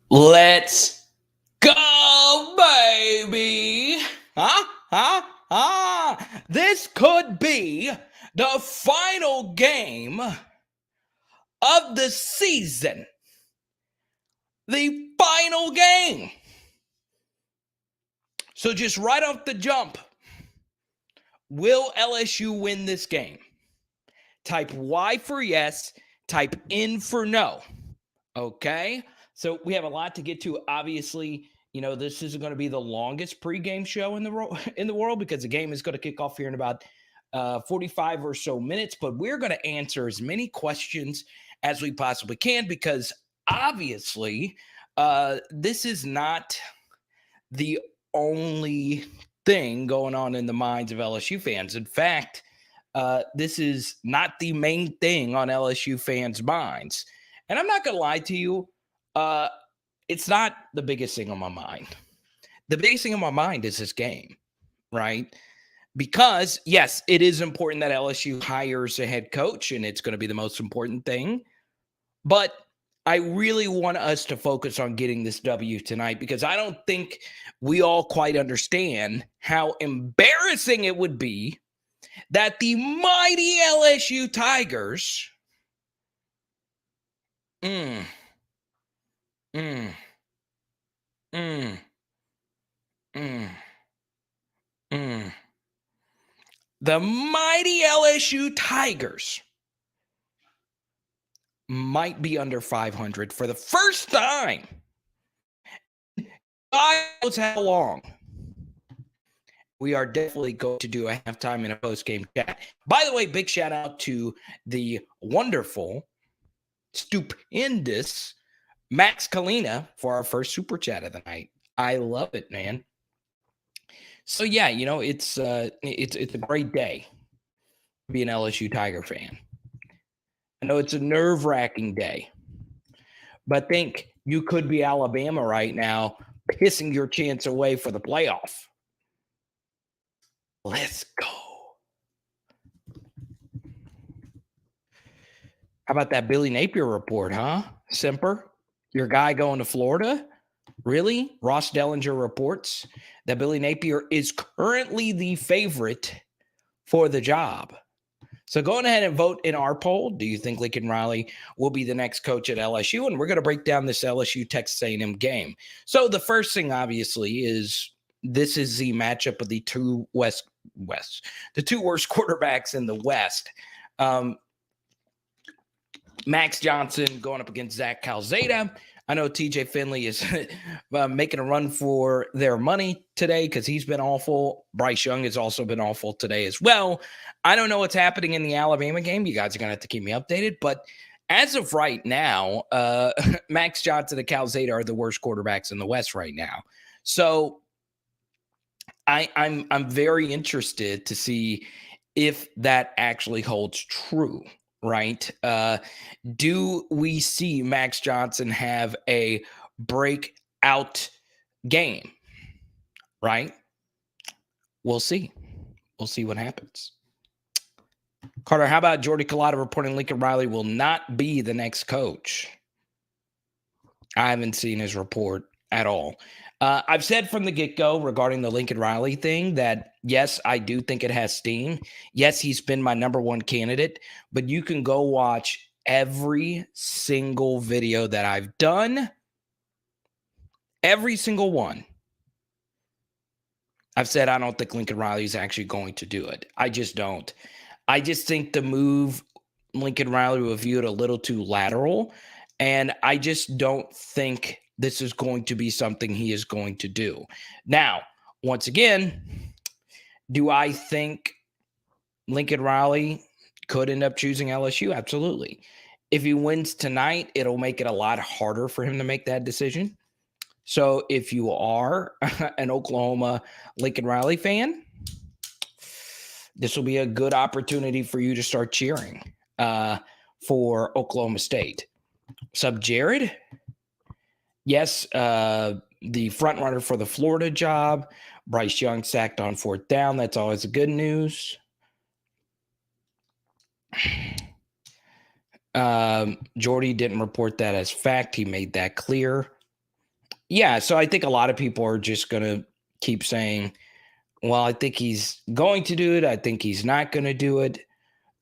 Let's go, baby. This could be the final game of the season. The final game. So just right off the jump, will LSU win this game? Type Y for yes, type N for no. Okay? So we have a lot to get to. Obviously, this isn't going to be the longest pregame show in the world because the game is going to kick off here in about 45 or so minutes. But we're going to answer as many questions as we possibly can because obviously this is not the only thing going on in the minds of LSU fans. In fact, this is not the main thing on LSU fans' minds. And I'm not going to lie to you, it's not the biggest thing on my mind. The biggest thing on my mind is this game, right? Because, yes, it is important that LSU hires a head coach, and it's going to be the most important thing. But I really want us to focus on getting this W tonight because I don't think we all quite understand how embarrassing it would be that the mighty LSU Tigers the mighty LSU Tigers might be under 500 for the first time. God knows how long. We are definitely going to do a halftime and a post-game chat. By the way, big shout out to the wonderful, stupendous Max Kalina for our first super chat of the night. I love it, man. So yeah, it's a great day to be an LSU Tiger fan. I know it's a nerve-wracking day, but think you could be Alabama right now, pissing your chance away for the playoff. Let's go. How about that Billy Napier report, huh? Semper, your guy going to Florida? Really? Ross Dellinger reports that Billy Napier is currently the favorite for the job. So go ahead and vote in our poll. Do you think Lincoln Riley will be the next coach at LSU? And we're going to break down this LSU Texas A&M game. So the first thing, obviously, is this is the matchup of the two the two worst quarterbacks in the West. Max Johnson going up against Zach Calzada. I know TJ Finley is making a run for their money today because he's been awful. Bryce Young has also been awful today as well. I don't know what's happening in the Alabama game. You guys are going to have to keep me updated. But as of right now, Max Johnson and Calzada are the worst quarterbacks in the West right now. So I'm very interested to see if that actually holds true. Right? Do we see Max Johnson have a breakout game? Right? We'll see. We'll see what happens. Carter, how about Jordy Collada reporting Lincoln Riley will not be the next coach? I haven't seen his report at all. I've said from the get-go regarding the Lincoln Riley thing that, yes, I do think it has steam. Yes, he's been my number one candidate, but you can go watch every single video that I've done. Every single one. I've said I don't think Lincoln Riley is actually going to do it. I just don't. I just think the move Lincoln Riley will view it a little too lateral, and I just don't think this is going to be something he is going to do. Now, once again, do I think Lincoln Riley could end up choosing LSU? Absolutely. If he wins tonight, it'll make it a lot harder for him to make that decision. So if you are an Oklahoma Lincoln Riley fan, this will be a good opportunity for you to start cheering for Oklahoma State. Sub Jared? Yes, the front runner for the Florida job. Bryce Young sacked on fourth down. That's always the good news. Jordy didn't report that as fact. He made that clear. Yeah, so I think a lot of people are just going to keep saying, well, I think he's going to do it. I think he's not going to do it.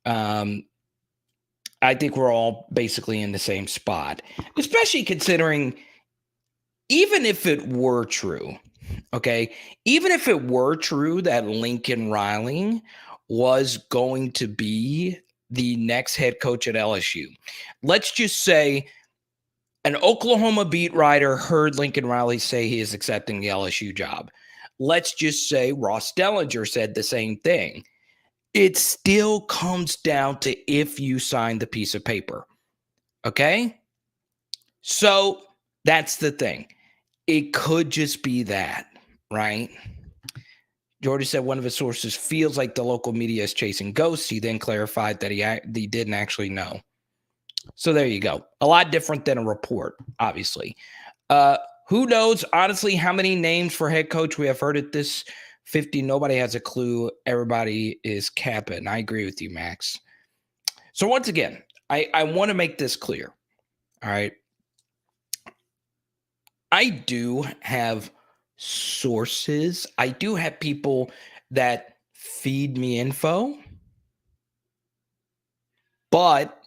Um, I think we're all basically in the same spot, especially considering even if it were true, okay, even if it were true that Lincoln Riley was going to be the next head coach at LSU, let's just say an Oklahoma beat writer heard Lincoln Riley say he is accepting the LSU job. Let's just say Ross Dellinger said the same thing. It still comes down to if you sign the piece of paper. Okay? So that's the thing. It could just be that, right? Jordy said one of his sources feels like the local media is chasing ghosts. He then clarified that he didn't actually know. So there you go. A lot different than a report, obviously. Who knows, honestly, how many names for head coach we have heard at this 50? Nobody has a clue. Everybody is capping. I agree with you, Max. So once again, I want to make this clear. All right. I do have sources. I do have people that feed me info. But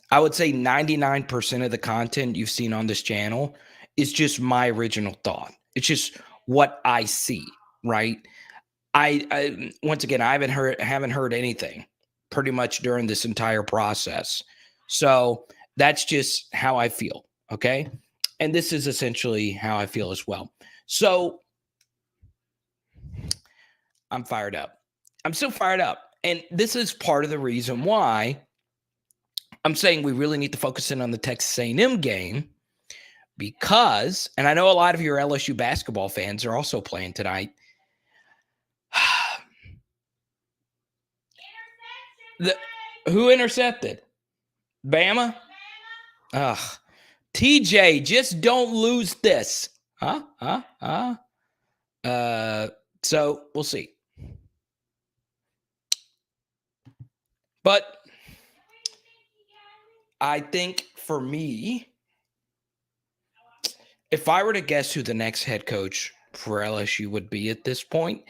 I would say 99% of the content you've seen on this channel is just my original thought. It's just what I see, right? I once again, I haven't heard anything pretty much during this entire process. So that's just how I feel, okay? And this is essentially how I feel as well. So I'm fired up. I'm so fired up. And this is part of the reason why I'm saying we really need to focus in on the Texas A&M game because, and I know a lot of your LSU basketball fans are also playing tonight. Who intercepted? Bama? Ugh. TJ, just don't lose this. So we'll see. But I think for me, if I were to guess who the next head coach for LSU would be at this point,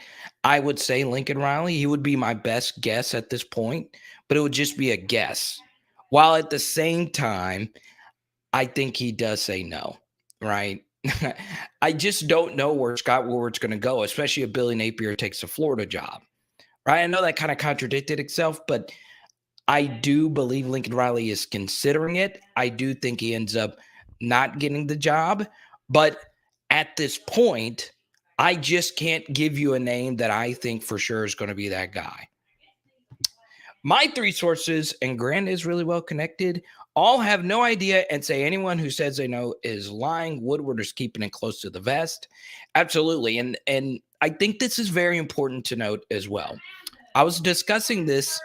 I would say Lincoln Riley. He would be my best guess at this point, but it would just be a guess. While at the same time, I think he does say no, right? I just don't know where Scott Woodward's going to go, especially if Billy Napier takes the Florida job, right? I know that kind of contradicted itself, but I do believe Lincoln Riley is considering it. I do think he ends up not getting the job, but at this point, I just can't give you a name that I think for sure is going to be that guy. My three sources, and Grant is really well connected, all have no idea and say anyone who says they know is lying. Woodward is keeping it close to the vest. Absolutely. And I think this is very important to note as well. I was discussing this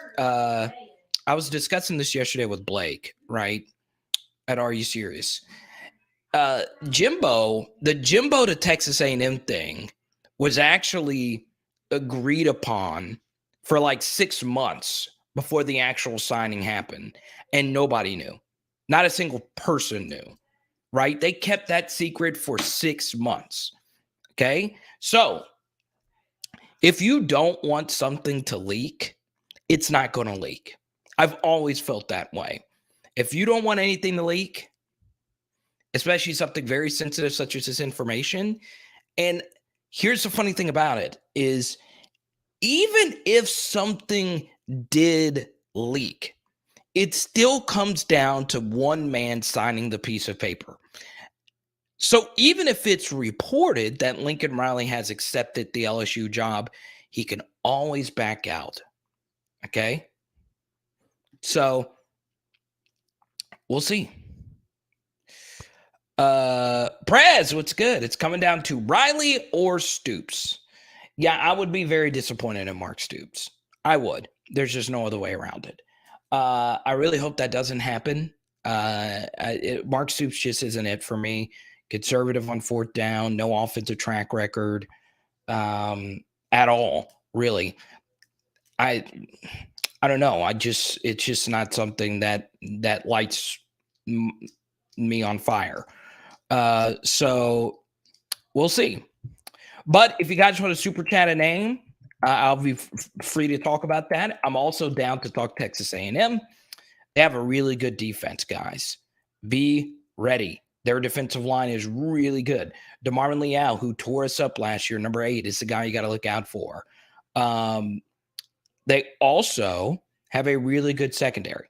yesterday with Blake, right? At Are You Serious? Jimbo to Texas A&M thing was actually agreed upon for like 6 months before the actual signing happened, and nobody knew. Not a single person knew, right? They kept that secret for 6 months. Okay? So, if you don't want something to leak, it's not going to leak. I've always felt that way. If you don't want anything to leak, especially something very sensitive such as this information, and here's the funny thing about it is even if something did leak, it still comes down to one man signing the piece of paper. So even if it's reported that Lincoln Riley has accepted the LSU job, he can always back out. Okay? So we'll see. Prez, what's good? It's coming down to Riley or Stoops. Yeah, I would be very disappointed in Mark Stoops. I would. There's just no other way around it. I really hope that doesn't happen. Mark Stoops just isn't it for me. Conservative on fourth down, no offensive track record at all, really. I don't know. It's just not something that lights me on fire. So we'll see. But if you guys want to super chat a name, I'll be free to talk about that. I'm also down to talk Texas A&M. They have a really good defense, guys. Be ready. Their defensive line is really good. DeMarvin Leal, who tore us up last year, number 8, is the guy you got to look out for. They also have a really good secondary.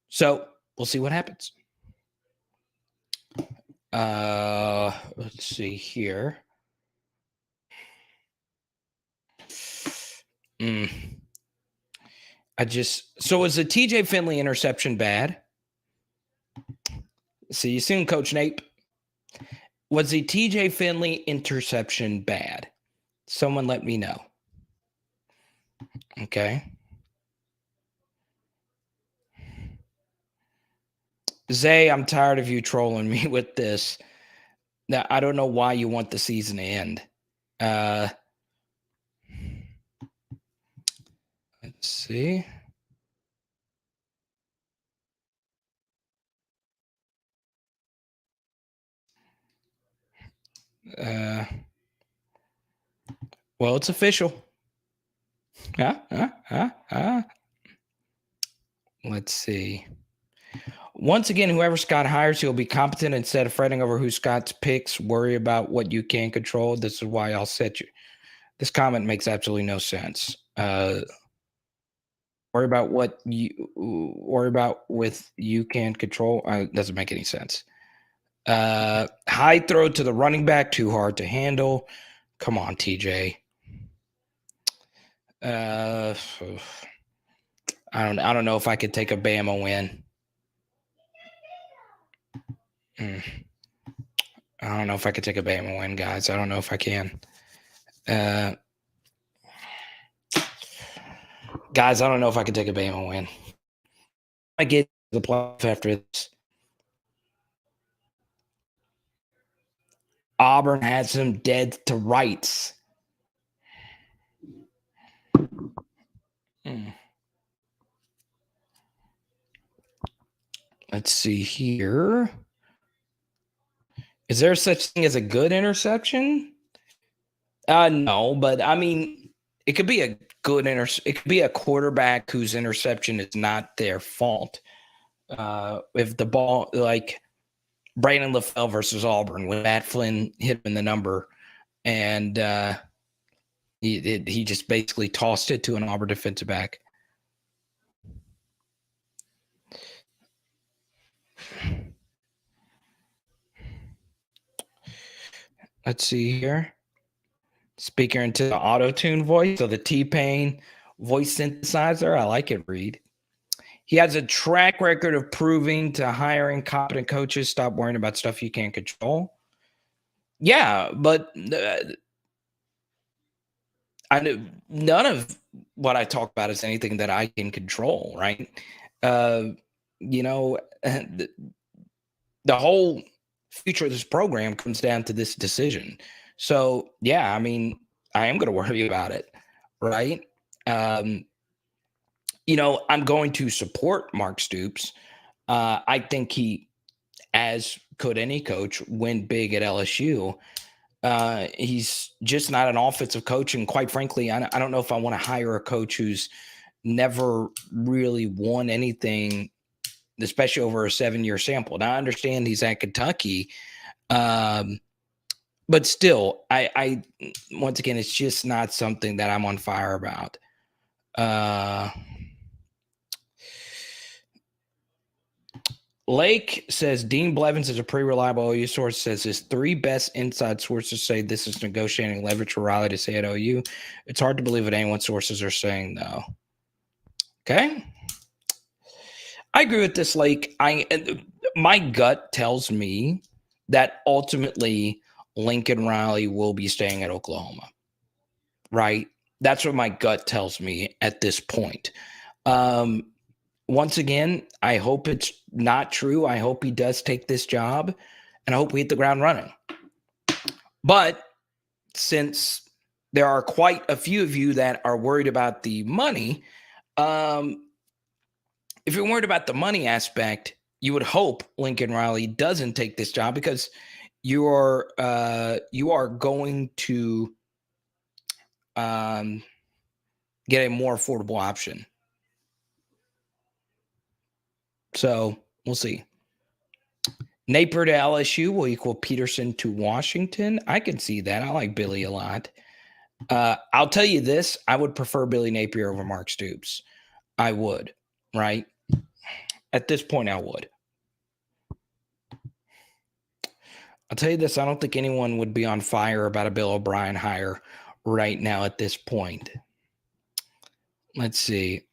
So we'll see what happens. Let's see here. So is the TJ Finley interception bad? See you soon, Coach Nate. Was the TJ Finley interception bad? Someone let me know. Okay. Zay, I'm tired of you trolling me with this. Now, I don't know why you want the season to end. Let's see. Well, it's official. Let's see. Once again, whoever Scott hires, he'll be competent instead of fretting over who Scott's picks. Worry about what you can control. This is why I'll set you. This comment makes absolutely no sense. Worry about what you can control. Doesn't make any sense. High throw to the running back, too hard to handle. Come on, TJ. I don't know if I could take a Bama win. I don't know if I could take a Bama win, guys. I don't know if I can. Guys, I don't know if I could take a Bama win. I get the playoff after this. Auburn has them dead to rights. Let's see here. Is there such thing as a good interception? No, but I mean, it could be a good it could be a quarterback whose interception is not their fault. If the ball, like Brandon LaFell versus Auburn, when Matt Flynn hit him in the number, and he just basically tossed it to an Auburn defensive back. Let's see here. Speaker into the auto-tune voice, so the T-Pain voice synthesizer. I like it, Reed. He has a track record of proving to hiring competent coaches. Stop worrying about stuff you can't control. Yeah, but none of what I talk about is anything that I can control, right? The whole future of this program comes down to this decision. So, yeah, I mean, I am going to worry about it, right? I'm going to support Mark Stoops. I think he, as could any coach, win big at LSU. He's just not an offensive coach. And quite frankly, I don't know if I want to hire a coach who's never really won anything, especially over a 7-year sample. Now, I understand he's at Kentucky, but still, I once again, it's just not something that I'm on fire about. Lake says Dean Blevins is a pretty reliable OU source. Says his 3 best inside sources say this is negotiating leverage for Riley to stay at OU. It's hard to believe what anyone's sources are saying, though. Okay, I agree with this, Lake. My gut tells me that ultimately Lincoln Riley will be staying at Oklahoma. Right? That's what my gut tells me at this point. Once again, I hope it's not true. I hope he does take this job, and I hope we hit the ground running. But since there are quite a few of you that are worried about the money, if you're worried about the money aspect, you would hope Lincoln Riley doesn't take this job because you are going to get a more affordable option. So we'll see. Napier to LSU will equal Peterson to Washington. I can see that. I like Billy a lot. I'll tell you this. I would prefer Billy Napier over Mark Stoops. I would, right? At this point, I would. I'll tell you this. I don't think anyone would be on fire about a Bill O'Brien hire right now at this point. Let's see.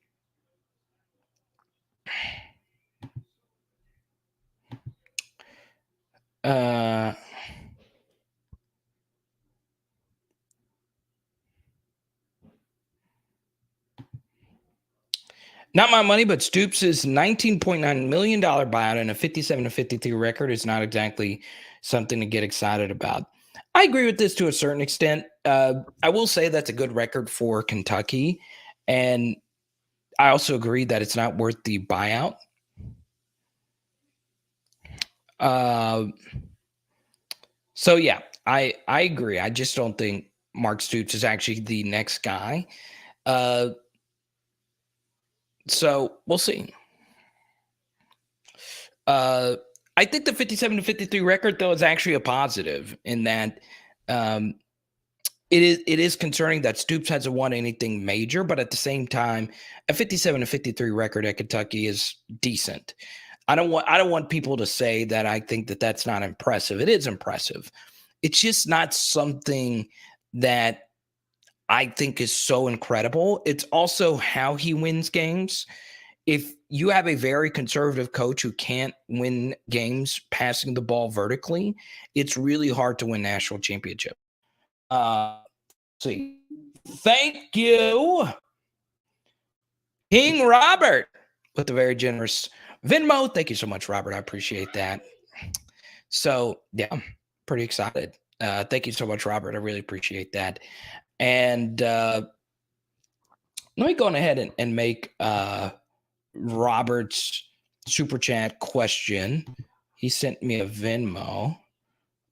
Not my money, but Stoops' $19.9 million buyout and a 57-53 record is not exactly something to get excited about. I agree with this to a certain extent. I will say that's a good record for Kentucky. And I also agree that it's not worth the buyout. So, yeah, I agree. I just don't think Mark Stoops is actually the next guy. So we'll see. I think the 57-53 record, though, is actually a positive in that it is concerning that Stoops hasn't won anything major, but at the same time, a 57-53 record at Kentucky is decent. I don't want people to say that I think that that's not impressive. It is impressive. It's just not something that I think is so incredible. It's also how he wins games. If you have a very conservative coach who can't win games passing the ball vertically, it's really hard to win national championship. See, thank you, King Robert, with the very generous Venmo. Thank you so much, Robert. I appreciate that. So, yeah, I'm pretty excited. Thank you so much, Robert. I really appreciate that. And let me go ahead and make Robert's super chat question. He sent me a Venmo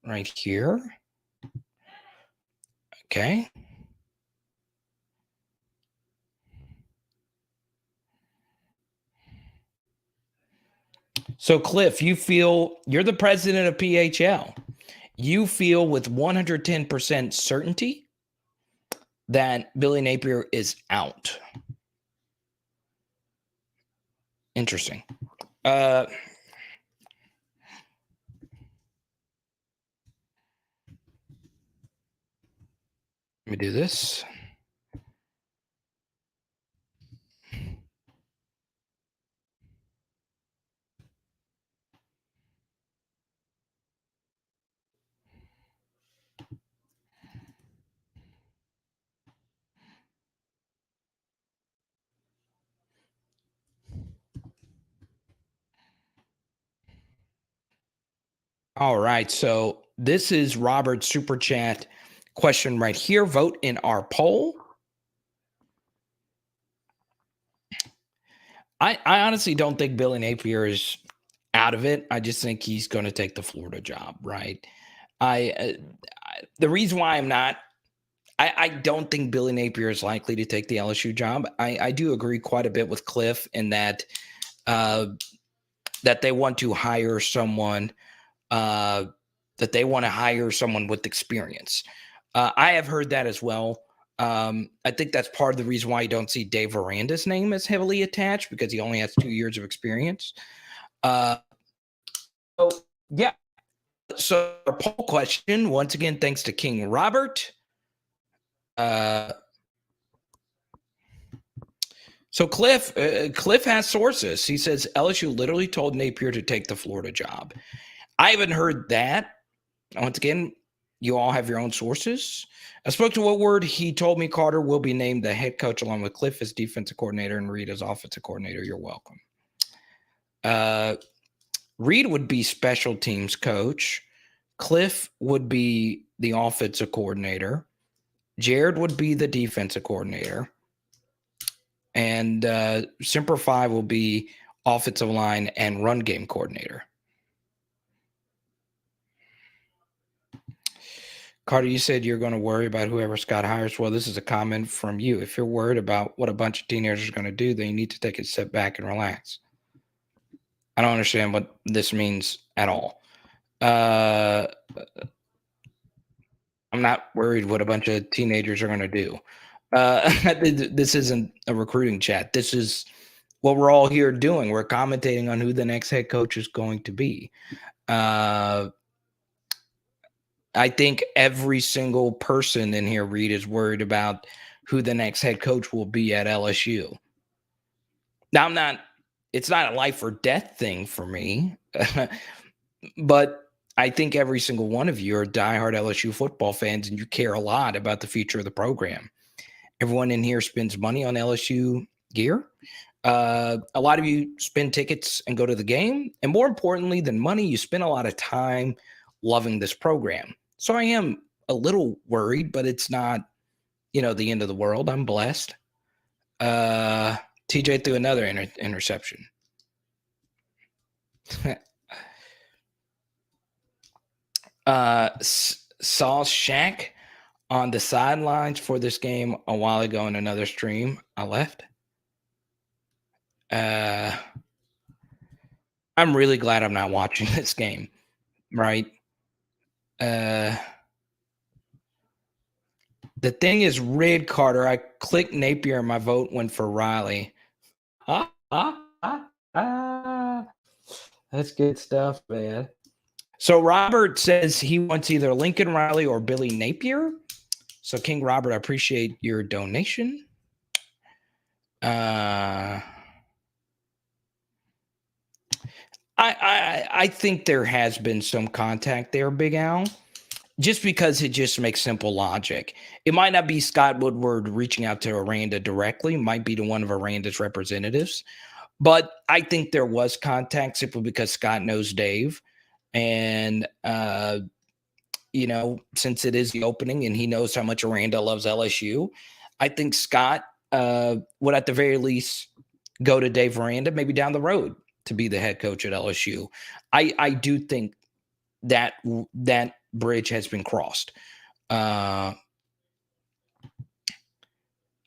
right here. Okay. So, Cliff, you feel you're the president of PHL. You feel with 110% certainty that Billy Napier is out. Interesting. Let me do this. All right. So this is Robert's super chat question right here. Vote in our poll. I honestly don't think Billy Napier is out of it. I just think he's going to take the Florida job, right? The reason why I'm not, I don't think Billy Napier is likely to take the LSU job. I do agree quite a bit with Cliff in that that they want to hire someone with experience. I have heard that as well. I think that's part of the reason why you don't see Dave Aranda's name as heavily attached because he only has 2 years of experience. So, yeah. So, our poll question, once again, thanks to King Robert. So Cliff has sources. He says LSU literally told Napier to take the Florida job. I haven't heard that. Once again, you all have your own sources. I spoke to Woodward. He told me Carter will be named the head coach along with Cliff as defensive coordinator and Reed as offensive coordinator. You're welcome. Reed would be special teams coach. Cliff would be the offensive coordinator. Jared would be the defensive coordinator. And Semper Fi will be offensive line and run game coordinator. Carter, you said you're going to worry about whoever Scott hires. Well, this is a comment from you. If you're worried about what a bunch of teenagers are going to do, then you need to take a step back and relax. I don't understand what this means at all. I'm not worried what a bunch of teenagers are going to do. This isn't a recruiting chat. This is what we're all here doing. We're commentating on who the next head coach is going to be. I think every single person in here, Reed, is worried about who the next head coach will be at LSU. Now, it's not a life or death thing for me, but I think every single one of you are diehard LSU football fans and you care a lot about the future of the program. Everyone in here spends money on LSU gear. A lot of you spend tickets and go to the game. And more importantly than money, you spend a lot of time loving this program. So I am a little worried, but it's not, the end of the world. I'm blessed. TJ threw another interception. Saw Shaq on the sidelines for this game a while ago in another stream. I left. I'm really glad I'm not watching this game, right? The thing is, Red Carter, I clicked Napier and my vote went for Riley. That's good stuff, man. So Robert says he wants either Lincoln Riley or Billy Napier. So King Robert, I appreciate your donation. I think there has been some contact there, Big Al, just because it just makes simple logic. It might not be Scott Woodward reaching out to Aranda directly, might be to one of Aranda's representatives, but I think there was contact simply because Scott knows Dave. And, since it is the opening and he knows how much Aranda loves LSU, I think Scott would at the very least go to Dave Aranda, maybe down the road, to be the head coach at LSU. I do think that bridge has been crossed.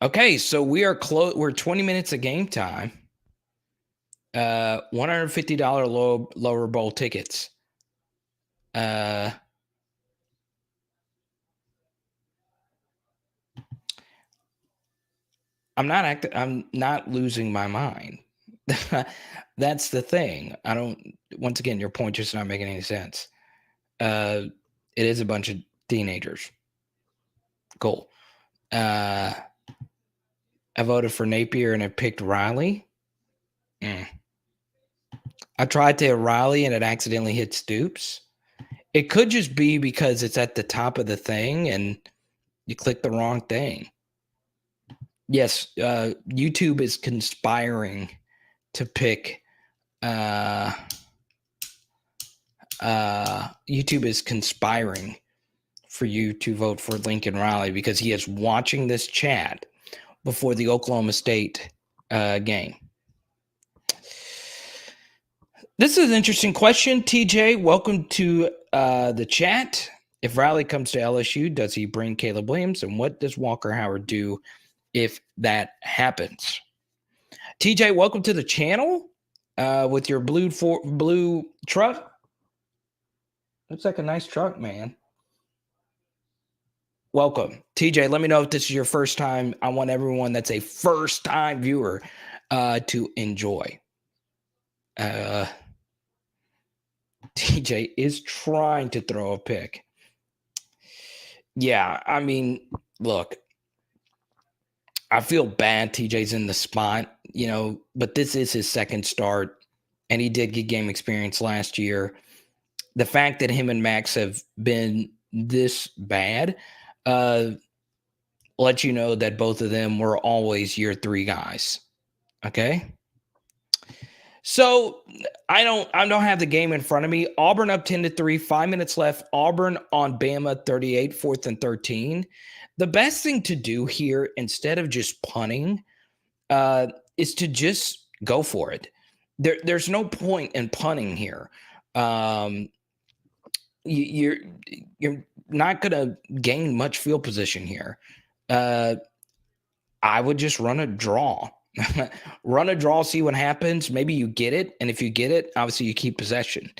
Okay, so we are close. We're 20 minutes of game time. $150 lower bowl tickets. I'm not losing my mind. That's the thing. Once again, your point just not making any sense. It is a bunch of teenagers. Cool. I voted for Napier and I picked Riley. I tried to hit Riley and it accidentally hit Stoops. It could just be because it's at the top of the thing and you click the wrong thing. Yes, YouTube is conspiring to pick. YouTube is conspiring for you to vote for Lincoln Riley because he is watching this chat before the Oklahoma State game. This is an interesting question, TJ. Welcome to the chat. If Riley comes to LSU, does he bring Caleb Williams? And what does Walker Howard do if that happens? TJ, welcome to the channel with your blue truck. Looks like a nice truck, man. Welcome. TJ, let me know if this is your first time. I want everyone that's a first-time viewer to enjoy. TJ is trying to throw a pick. Yeah, I mean, look, I feel bad TJ's in the spot, but this is his second start, and he did get game experience last year. The fact that him and Max have been this bad lets you know that both of them were always year 3 guys. Okay? So I don't have the game in front of me. Auburn up 10-3, 5 minutes left. Auburn on Bama 38, 4th and 13. The best thing to do here, instead of just punting, is to just go for it. There's no point in punting here. You're not going to gain much field position here. I would just run a draw. Run a draw, see what happens. Maybe you get it. And if you get it, obviously you keep possession.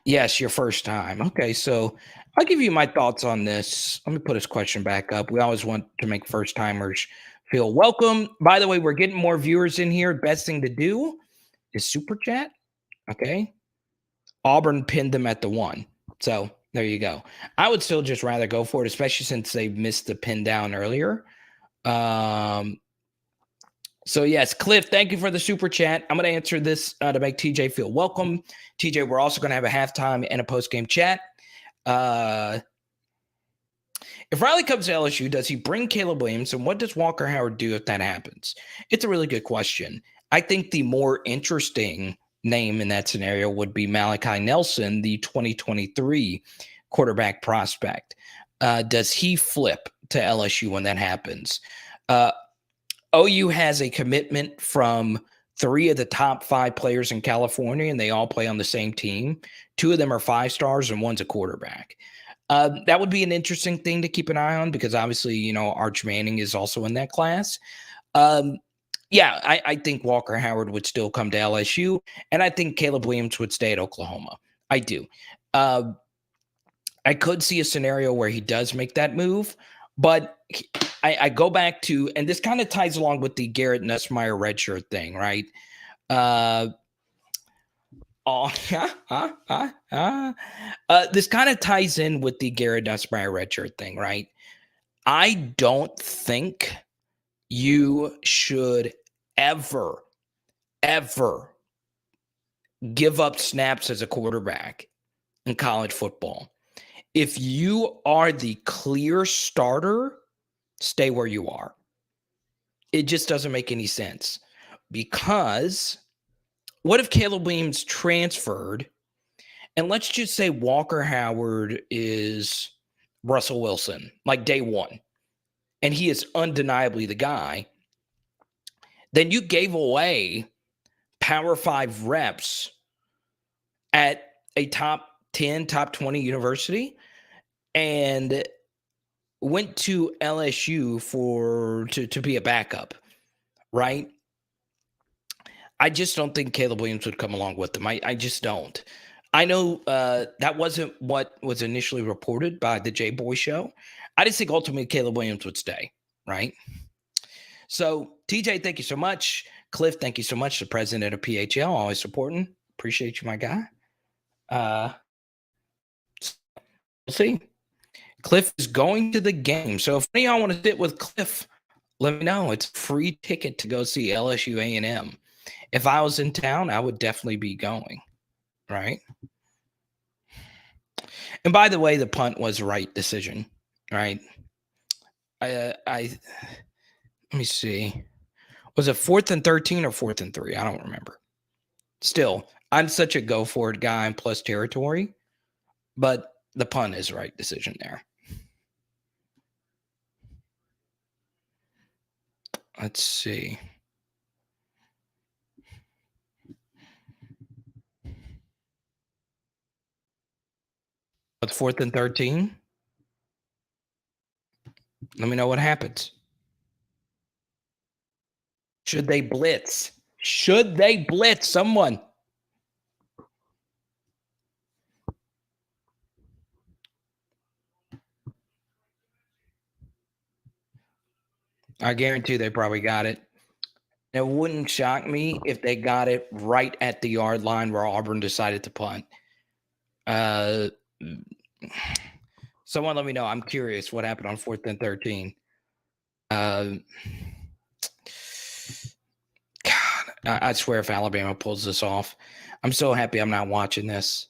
Yes, your first time. Okay, so I'll give you my thoughts on this. Let me put this question back up. We always want to make first timers feel welcome. By the way, we're getting more viewers in here. Best thing to do is super chat. Okay. Auburn pinned them at the 1. So there you go. I would still just rather go for it, especially since they missed the pin down earlier. So yes, Cliff, thank you for the super chat. I'm going to answer this to make TJ feel welcome. TJ, we're also going to have a halftime and a post-game chat. If Riley comes to LSU, does he bring Caleb Williams, and what does Walker Howard do if that happens? It's a really good question. I think the more interesting name in that scenario would be Malachi Nelson, the 2023 quarterback prospect. Does he flip to LSU when that happens? OU has a commitment from 3 of the top 5 players in California, and they all play on the same team. 2 of them are 5 stars, and one's a quarterback. That would be an interesting thing to keep an eye on because obviously, you know, Arch Manning is also in that class. Yeah, I think Walker Howard would still come to LSU, and I think Caleb Williams would stay at Oklahoma. I do. I could see a scenario where he does make that move, but I go back to, and this kind of ties along with the Garrett Nussmeier redshirt thing, right? This kind of ties in with the Garrett Nussmeier redshirt thing, right? I don't think you should ever give up snaps as a quarterback in college football. If you are the clear starter, stay where you are. It just doesn't make any sense because what if Caleb Williams transferred and let's just say Walker Howard is Russell Wilson, like day 1, and he is undeniably the guy, then you gave away Power 5 reps at a top 10, top 20 university and went to LSU to be a backup, right? I just don't think Caleb Williams would come along with them. I just don't. I know that wasn't what was initially reported by the J-Boy show. I just think ultimately Caleb Williams would stay, right? So, TJ, thank you so much. Cliff, thank you so much. The president of PHL, always supporting. Appreciate you, my guy. We'll see. Cliff is going to the game. So if any of y'all want to sit with Cliff, let me know. It's a free ticket to go see LSU A&M. If I was in town, I would definitely be going, right? And by the way, the punt was the right decision, right? Let me see. Was it 4th and 13 or 4th and 3? I don't remember. Still, I'm such a go for it guy in plus territory, but the punt is the right decision there. Let's see. But 4th and 13? Let me know what happens. Should they blitz? Should they blitz someone? I guarantee they probably got it. It wouldn't shock me if they got it right at the yard line where Auburn decided to punt. Someone let me know. I'm curious what happened on 4th and 13. God, I swear if Alabama pulls this off, I'm so happy I'm not watching this.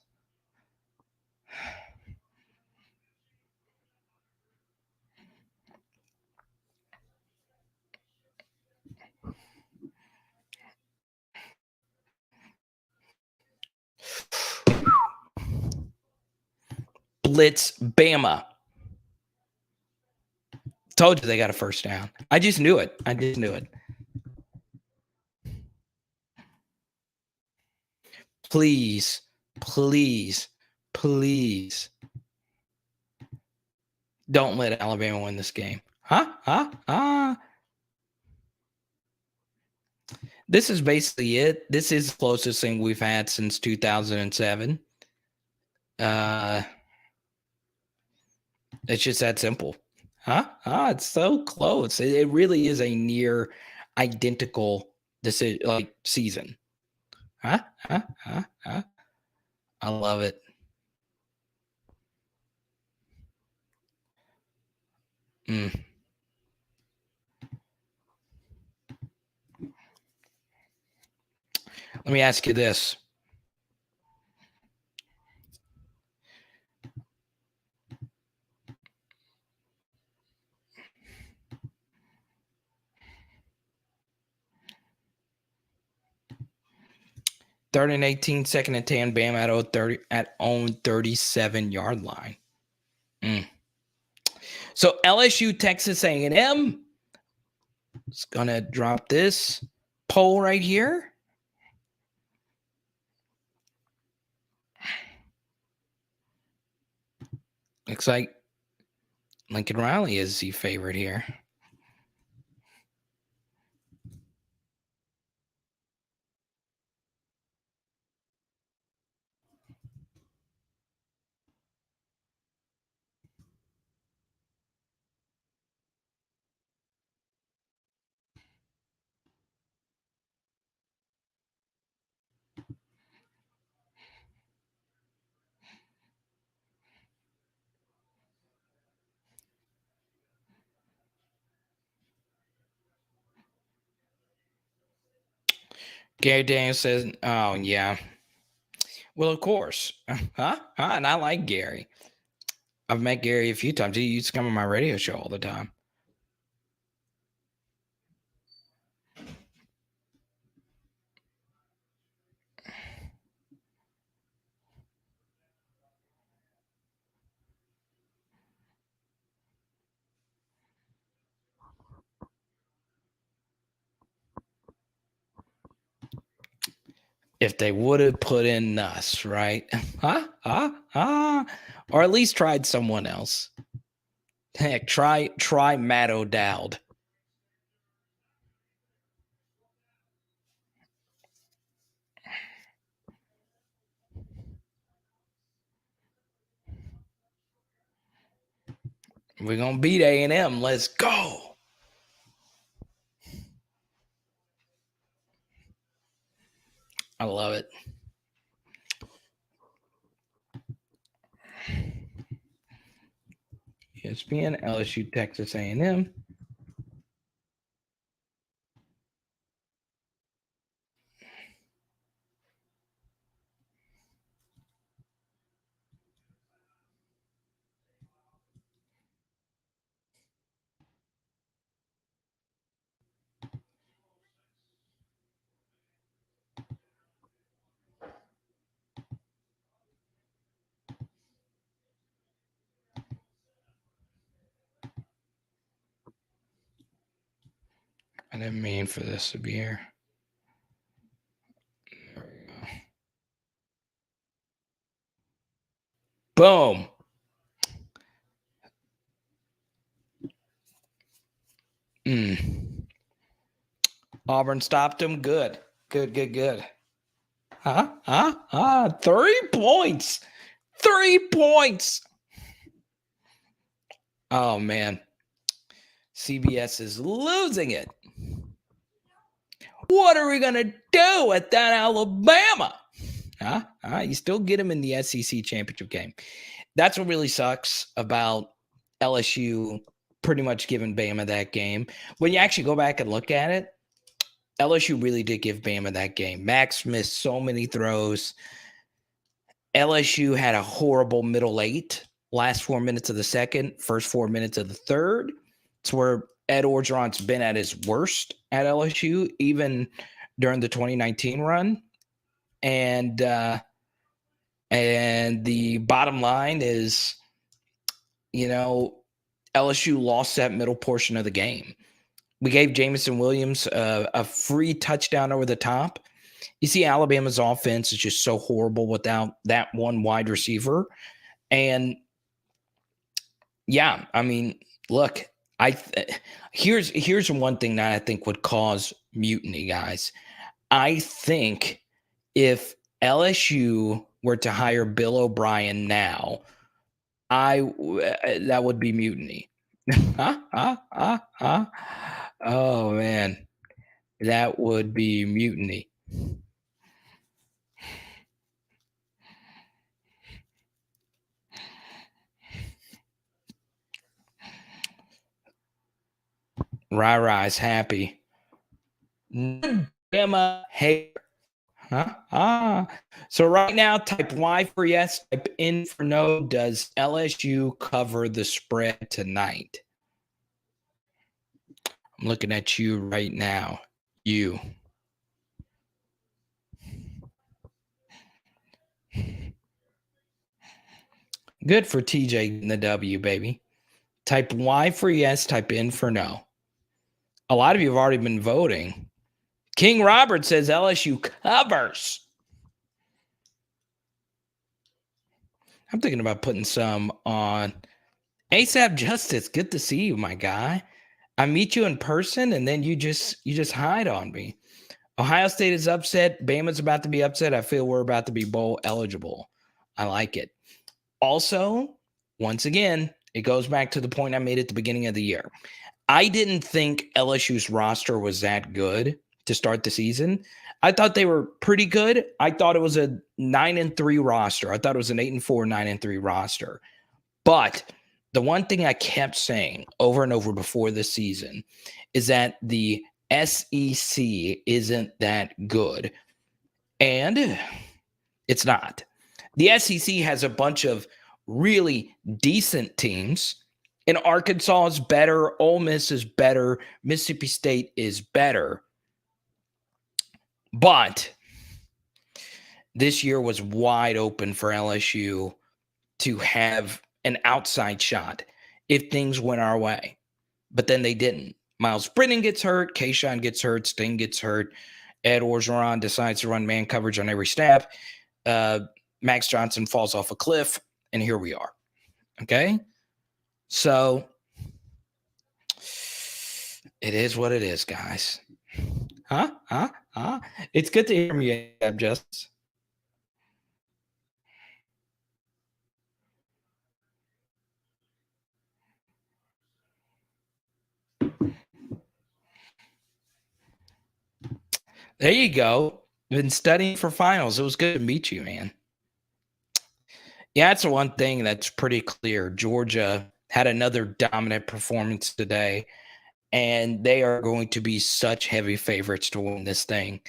Blitz Bama. Told you they got a first down. I just knew it. Please Please, please don't let Alabama win this game. This is basically it. This is the closest thing we've had since 2007. It's just that simple. It's so close. It really is a near identical decision, like season. I love it. Let me ask you this. Third and 18, second and 10, Bam at own 37-yard line. So LSU, Texas A&M is gonna drop this poll right here. Looks like Lincoln Riley is the favorite here. Gary Daniels says, oh, yeah. Well, of course. And I like Gary. I've met Gary a few times. He used to come on my radio show all the time. If they would have put in us, right? Or at least tried someone else. Heck, try Matt O'Dowd. We're going to beat A&M. Let's go. I love it. ESPN, LSU, Texas A&M. I didn't mean for this to be here. There we go. Boom. Auburn stopped him. Good. 3 points. 3 points. Oh, man. CBS is losing it. What are we going to do at that Alabama? You still get him in the SEC championship game. That's what really sucks about LSU pretty much giving Bama that game. When you actually go back and look at it, LSU really did give Bama that game. Max missed so many throws. LSU had a horrible middle eight, last 4 minutes of the second, first 4 minutes of the third. It's where Ed Orgeron's been at his worst at LSU, even during the 2019 run. And the bottom line is, LSU lost that middle portion of the game. We gave Jamison Williams a free touchdown over the top. You see, Alabama's offense is just so horrible without that one wide receiver. And yeah, I mean, look, here's one thing that I think would cause mutiny, guys. I think if LSU were to hire Bill O'Brien now, that would be mutiny. Oh man, that would be mutiny. Rah is happy. Emma hater. So right now, type Y for yes, type N for no. Does LSU cover the spread tonight? I'm looking at you right now. You. Good for TJ in the W, baby. Type Y for yes, type N for no. A lot of you have already been voting. King Robert says LSU covers. I'm thinking about putting some on ASAP Justice. Good to see you, my guy. I meet you in person and then you just hide on me. Ohio State is upset. Bama's about to be upset. I feel we're about to be bowl eligible. I like it. Also, once again, it goes back to the point I made at the beginning of the year. I didn't think LSU's roster was that good to start the season. I thought they were pretty good. I thought it was a 9-3 roster. I thought it was an 8-4, 9-3 roster. But the one thing I kept saying over and over before this season is that the SEC isn't that good. And it's not. The SEC has a bunch of really decent teams. And Arkansas is better. Ole Miss is better. Mississippi State is better. But this year was wide open for LSU to have an outside shot if things went our way. But then they didn't. Miles Brennan gets hurt. Kayshawn gets hurt. Sting gets hurt. Ed Orgeron decides to run man coverage on every snap. Max Johnson falls off a cliff. And here we are. Okay? So it is what it is, guys. It's good to hear me, Justice. There you go. Been studying for finals. It was good to meet you, man. Yeah, that's the one thing that's pretty clear. Georgia had another dominant performance today, and they are going to be such heavy favorites to win this thing.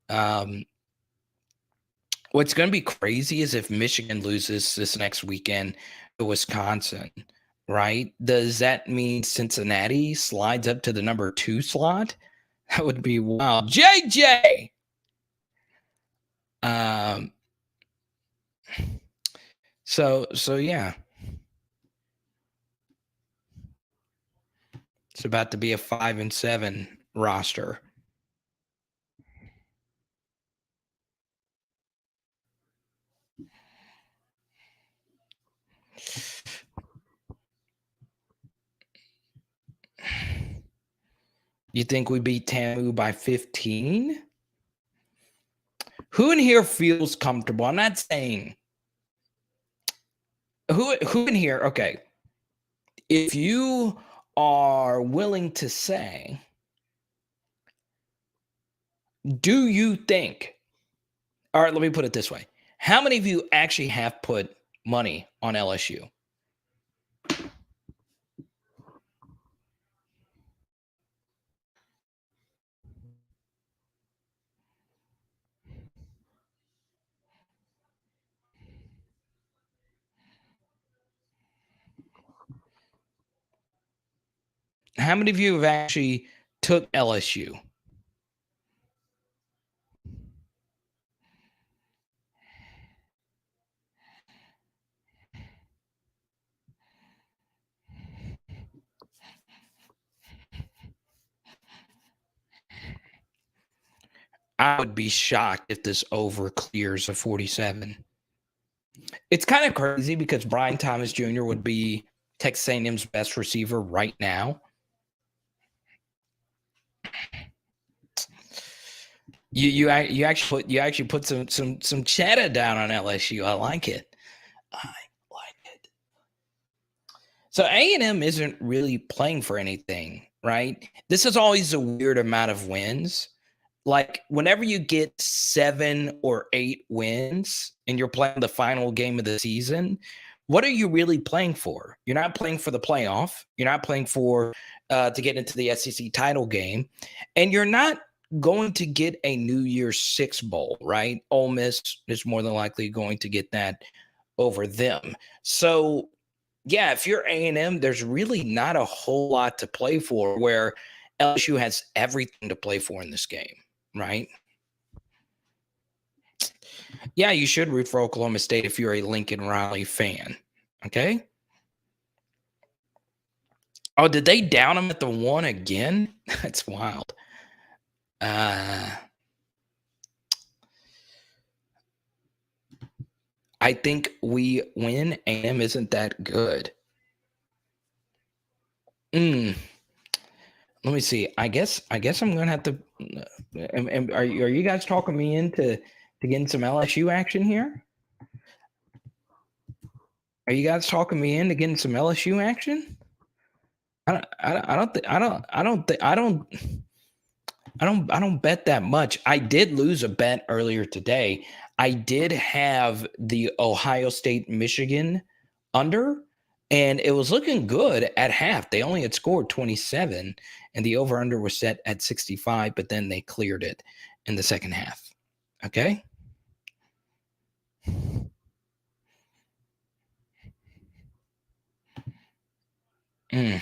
What's going to be crazy is if Michigan loses this next weekend to Wisconsin, right? Does that mean Cincinnati slides up to the number 2 slot? That would be wild. JJ! So yeah. It's about to be a 5-7 roster. You think we beat TAMU by 15? Who in here feels comfortable? I'm not saying who in here. Okay. If you are willing to say, do you think, all right, let me put it this way. How many of you actually have put money on LSU? How many of you have actually took LSU? I would be shocked if this over clears a 47. It's kind of crazy because Brian Thomas Jr. would be Texas A&M's best receiver right now. You actually put some cheddar down on LSU. I like it. I like it. So A&M isn't really playing for anything, right? This is always a weird amount of wins. Like whenever you get 7 or 8 wins and you're playing the final game of the season, what are you really playing for? You're not playing for the playoff. You're not playing for to get into the SEC title game, and you're not going to get a New Year's Six bowl, right? Ole Miss is more than likely going to get that over them. So yeah, if you're A&M, there's really not a whole lot to play for, where LSU has everything to play for in this game, right? Yeah, you should root for Oklahoma State if you're a Lincoln Riley fan. Okay. Oh, did they down them at the 1 again? That's wild. I think we win. A&M isn't that good. Let me see. I guess I'm gonna have to. Are you guys talking me into getting some LSU action here? Are you guys talking me into getting some LSU action? I don't bet that much. I did lose a bet earlier today. I did have the Ohio State Michigan under, and it was looking good at half. They only had scored 27, and the over under was set at 65, but then they cleared it in the second half. Okay. Let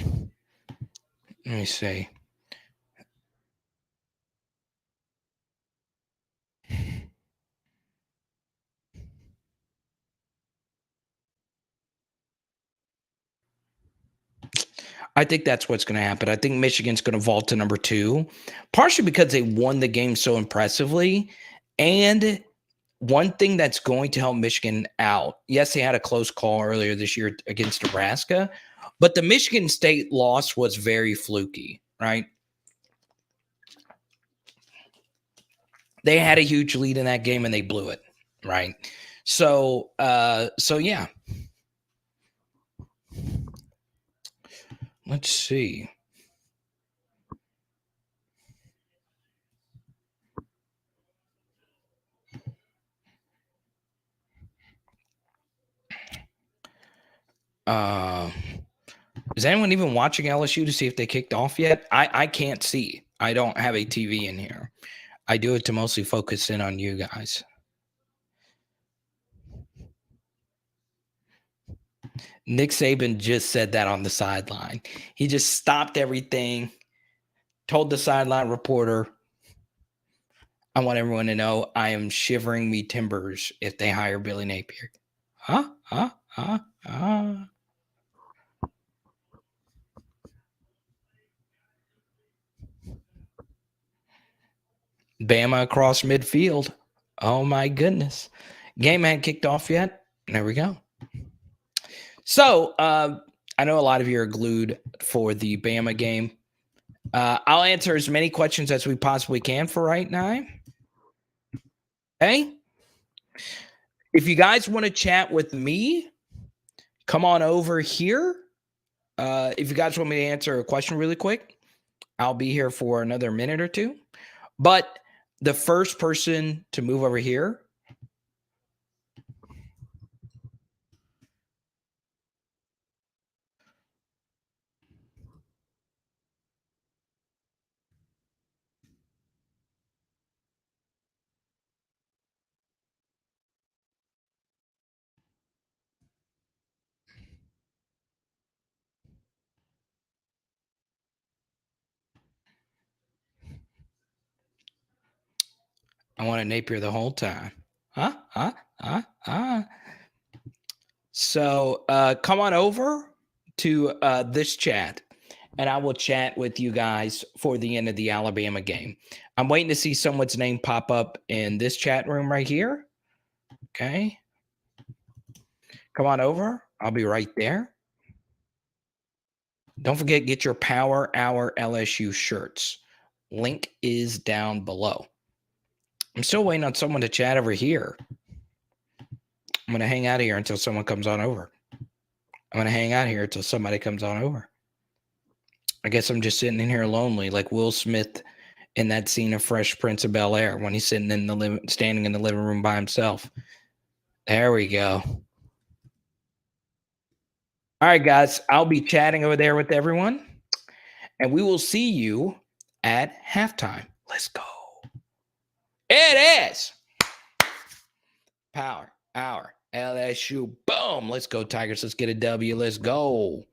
me see. I think that's what's going to happen. I think Michigan's going to vault to number 2, partially because they won the game so impressively. And one thing that's going to help Michigan out, yes, they had a close call earlier this year against Nebraska, but the Michigan State loss was very fluky, right? They had a huge lead in that game and they blew it, right? So yeah. Let's see. Is anyone even watching LSU to see if they kicked off yet? I can't see. I don't have a TV in here. I do it to mostly focus in on you guys. Nick Saban just said that on the sideline. He just stopped everything, told the sideline reporter, I want everyone to know I am shivering me timbers if they hire Billy Napier. Huh? Bama across midfield. Oh my goodness. Game hadn't kicked off yet. There we go. So I know a lot of you are glued for the Bama game. I'll answer as many questions as we possibly can for right now. Okay. If you guys want to chat with me, come on over here. If you guys want me to answer a question really quick, I'll be here for another minute or two. But the first person to move over here. I wanted Napier the whole time. So come on over to this chat, and I will chat with you guys for the end of the Alabama game. I'm waiting to see someone's name pop up in this chat room right here. Okay. Come on over. I'll be right there. Don't forget, get your Power Hour LSU shirts. Link is down below. I'm still waiting on someone to chat over here. I'm going to hang out here until someone comes on over. I'm going to hang out here until somebody comes on over. I guess I'm just sitting in here lonely like Will Smith in that scene of Fresh Prince of Bel-Air when he's sitting in the standing in the living room by himself. There we go. All right, guys. I'll be chatting over there with everyone, and we will see you at halftime. Let's go. It is Power Hour LSU. Boom. Let's go, Tigers. Let's get a W. Let's go.